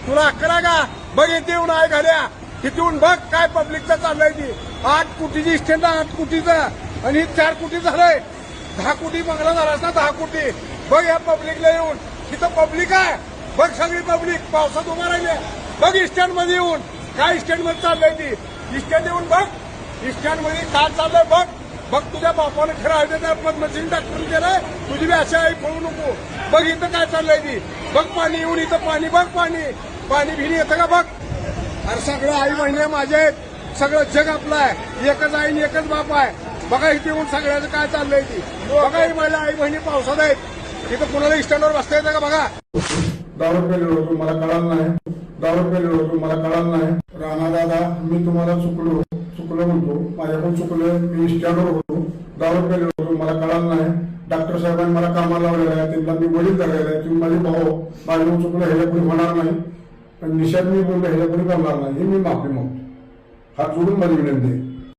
तुला अक्कल आहे का? बघ इथे येऊन आहे घाल्या तिथून बघ काय पब्लिकचं चाललंय ती 8 कोटीची स्टँड 8 कोटीचं आणि 4 कोटी झालंय 10 कोटी बंगला झालास ना 10 कोटी बघ या पब्लिकला येऊन तिथं पब्लिक आहे बघ सगळी पब्लिक पावसात उभा राहिले बघ स्टँड मध्ये येऊन काय स्टँड मध्ये चाललंय ती स्टँड येऊन बघ स्टँड मध्ये काय चाललंय बघ बघ तुझ्या बापाने खरं आहे त्या पद्मसिंग डॉक्टर केलंय तुझी बी अशा आई पळू नको बघ इथं काय चाललंय ती बघ पाणी येऊन इथं पाणी बघ पाणी भिणी येतं का बघ अरे सगळं आई बहिणी माझे आहेत सगळं जग आपलं आहे एकच आई आणि एकच बाप आहे बघा इथे येऊन सगळ्याचं काय चाललंय ती बघा ही माझ्या आई बहिणी पावसात आहेत तिथं कुणाला स्टँडवर बसता येतं का बघा 10 रुपये लिहिलो होतो मला कळालं नाही 10 रुपये लिहिलो होतो मला कळालं नाही राणा दादा मी तुम्हाला चुकलो म्हणतो माझ्याकडून चुकलं मी स्टँडवर होतो 10 रुपये लिहिलो होतो मला कळालं नाही डॉक्टर साहेबांनी मला कामाला लावलेलं आहे त्यांना मी वडील झालेलं आहे तुम्ही माझे भाऊ माझ्याकडून चुकलं ह्याच्या पुढे होणार नाही पण निषेध मी बोललो ह्याच्या पुढे करणार नाही हे मी माफी मागतो हात जोडून माझी विनंती आहे.